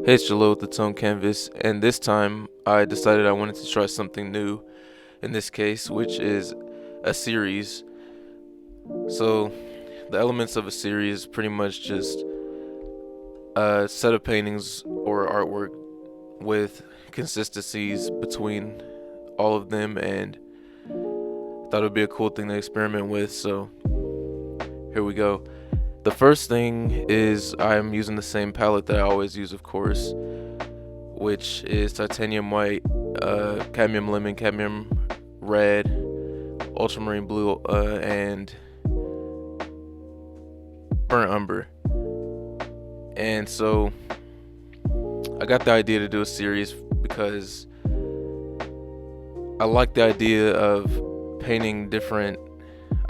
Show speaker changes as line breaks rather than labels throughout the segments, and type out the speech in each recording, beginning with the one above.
Hey, it's Jalil with the Tone Canvas, and this time I decided I wanted to try something new in this case, which is a series. So, the elements of a series pretty much just a set of paintings or artwork with consistencies between all of them, and thought it would be a cool thing to experiment with, so here we go. The first thing is I'm using the same palette that I always use, of course, which is titanium white, cadmium lemon, cadmium red, ultramarine blue, and burnt umber. And so I got the idea to do a series because I like the idea of painting different,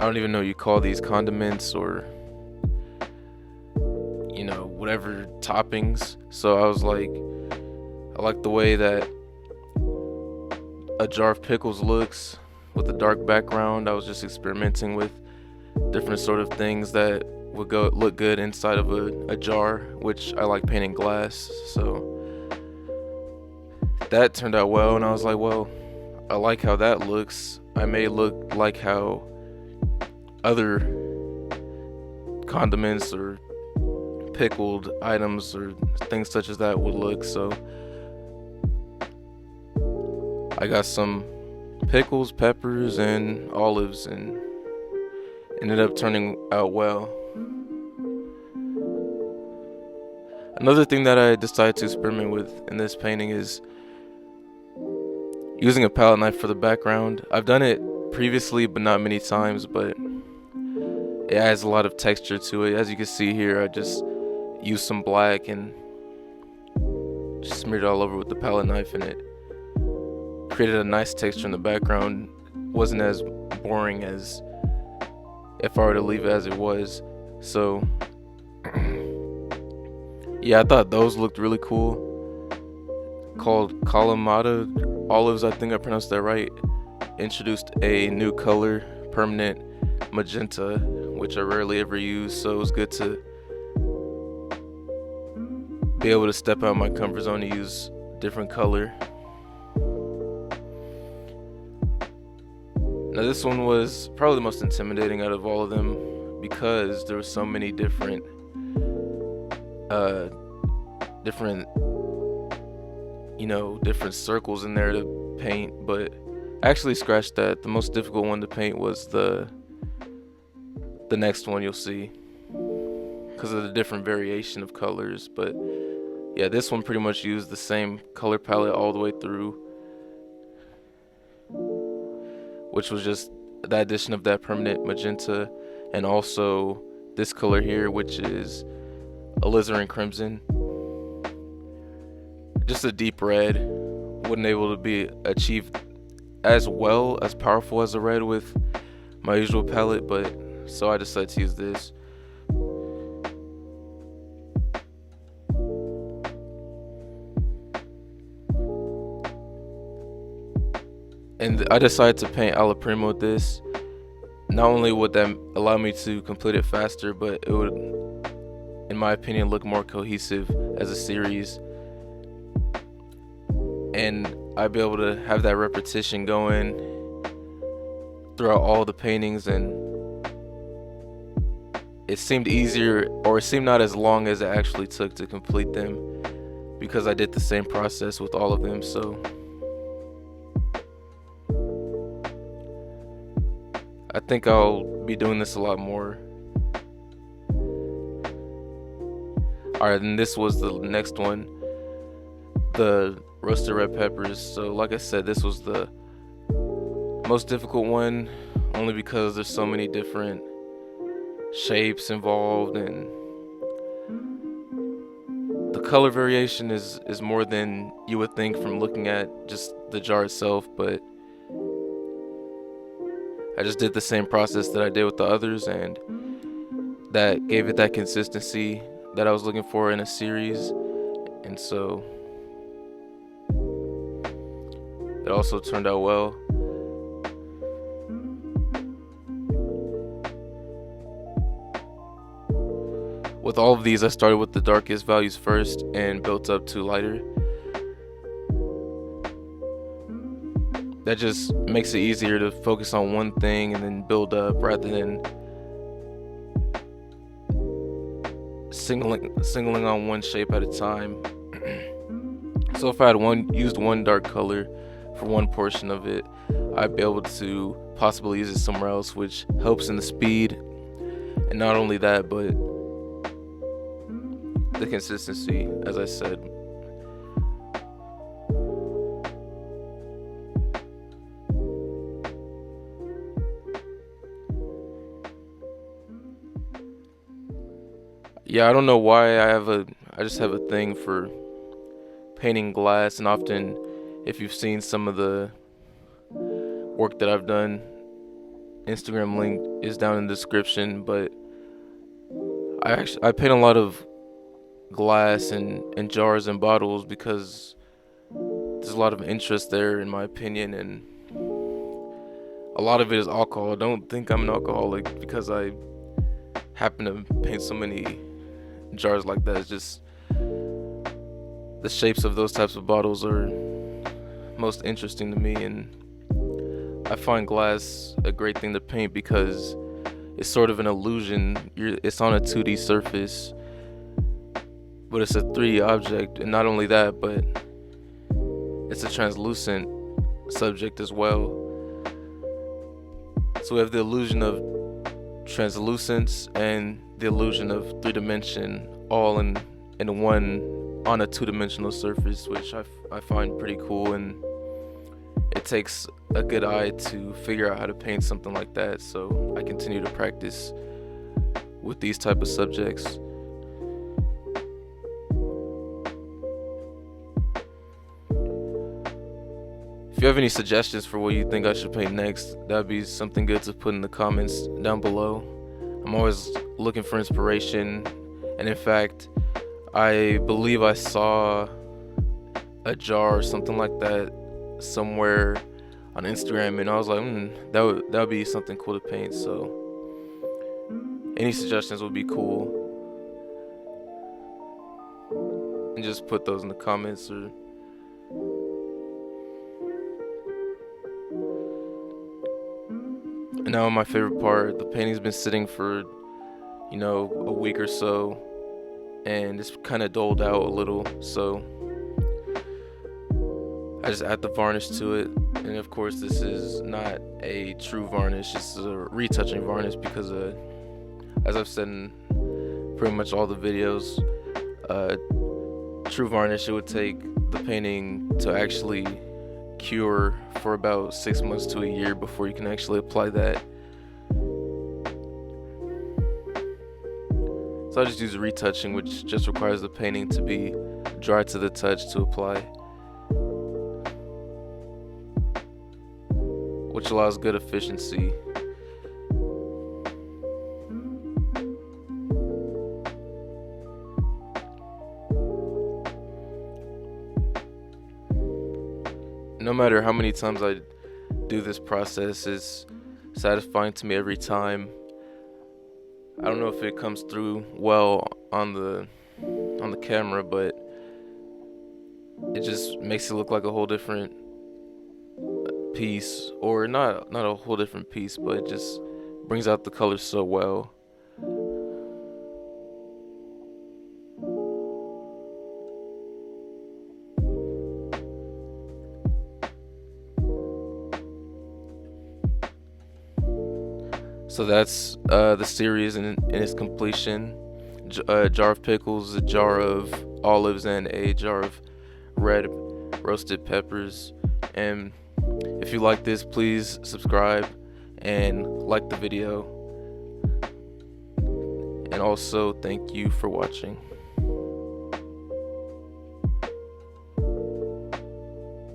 I don't even know what you call these, condiments or whatever toppings. So I was like, I like the way that a jar of pickles looks with a dark background. I was just experimenting with different sort of things that would look good inside of a jar, which I like painting glass. So that turned out well, and I was like, well, I like how that looks. I may look like how other condiments or pickled items or things such as that would look. So I got some pickles, peppers, and olives, and ended up turning out well. Another thing that I decided to experiment with in this painting is using a palette knife for the background. I've done it previously, but not many times, but it adds a lot of texture to it. As you can see here, I just used some black and just smeared it all over with the palette knife, and it created a nice texture in the background. Wasn't as boring as if I were to leave it as it was. So yeah, I thought those looked really cool. Called Kalamata Olives, I think I pronounced that right. Introduced a new color, permanent magenta, which I rarely ever use, so it was good to be able to step out of my comfort zone and use different color. Now this one was probably the most intimidating out of all of them because there were so many different different circles in there to paint, but I actually scratched that. The most difficult one to paint was the next one you'll see because of the different variation of colors. But yeah, this one pretty much used the same color palette all the way through, which was just the addition of that permanent magenta and also this color here, which is alizarin crimson. Just a deep red. Wasn't able to be achieved as well, as powerful as a red with my usual palette, but so I decided to use this. And I decided to paint Lukrembo with this. Not only would that allow me to complete it faster, but it would, in my opinion, look more cohesive as a series. And I'd be able to have that repetition going throughout all the paintings, and it seemed easier, or it seemed not as long as it actually took to complete them because I did the same process with all of them. So I think I'll be doing this a lot more. Alright, and this was the next one, the roasted red peppers. So like I said, this was the most difficult one, only because there's so many different shapes involved, and the color variation is more than you would think from looking at just the jar itself. But I just did the same process that I did with the others, and that gave it that consistency that I was looking for in a series. And so it also turned out well. with all of these, I started with the darkest values first and built up to lighter. That just makes it easier to focus on one thing and then build up rather than singling on one shape at a time. So if I had used one dark color for one portion of it, I'd be able to possibly use it somewhere else, which helps in the speed, and not only that, but the consistency, as I said. Yeah, I don't know why I just have a thing for painting glass, and often if you've seen some of the work that I've done, Instagram link is down in the description, but I paint a lot of glass and jars and bottles because there's a lot of interest there, in my opinion, and a lot of it is alcohol. I don't think I'm an alcoholic because I happen to paint so many jars like that. It's just the shapes of those types of bottles are most interesting to me, and I find glass a great thing to paint because it's sort of an illusion. It's on a 2D surface, but it's a 3D object, and not only that, but it's a translucent subject as well. So we have the illusion of translucence and the illusion of 3D all in one on a 2-dimensional surface, which I find pretty cool, and it takes a good eye to figure out how to paint something like that. So I continue to practice with these type of subjects. If you have any suggestions for what you think I should paint next, that'd be something good to put in the comments down below. I'm always looking for inspiration, and in fact, I believe I saw a jar or something like that somewhere on Instagram, and I was like, that would be something cool to paint. So any suggestions would be cool, and just put those in the comments. Or and now my favorite part, the painting's been sitting for a week or so, and it's kind of dulled out a little, so I just add the varnish to it. And of course, this is not a true varnish, this is a retouching varnish because as I've said in pretty much all the videos, true varnish, it would take the painting to actually cure for about 6 months to a year before you can actually apply that. So I just use retouching, which just requires the painting to be dry to the touch to apply, which allows good efficiency. No matter how many times I do this process, it's satisfying to me every time. I don't know if it comes through well on the camera, but it just makes it look like a whole different piece, or not a whole different piece, but it just brings out the colors so well. So that's the series in its completion. A jar of pickles, a jar of olives, and a jar of red roasted peppers. And if you like this, please subscribe and like the video. And also, thank you for watching.